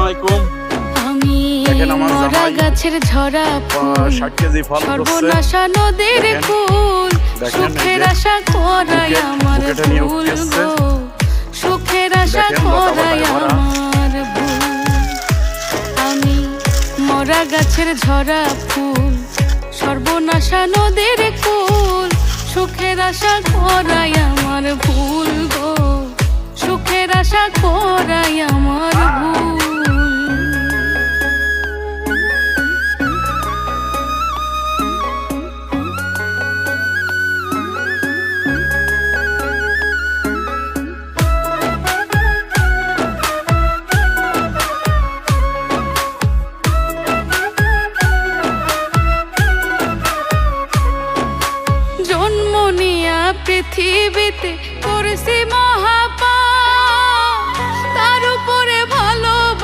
আলাইকুম। আমি দেখেন আমার মরা জামাই গাছের ঝরা ফুল 60 কেজি ফল করছে। সর্বনাশা নদীর কুল সুখের আশা করাই আমার ভুল গো সুখের আশা করাই আমার ভুল। আমি মরা গাছের ঝরা ফুল সর্বনাশা নদীর কুল সুখের আশা করাই আমার ভুল গো সুখের আশা করাই আমার ভুল।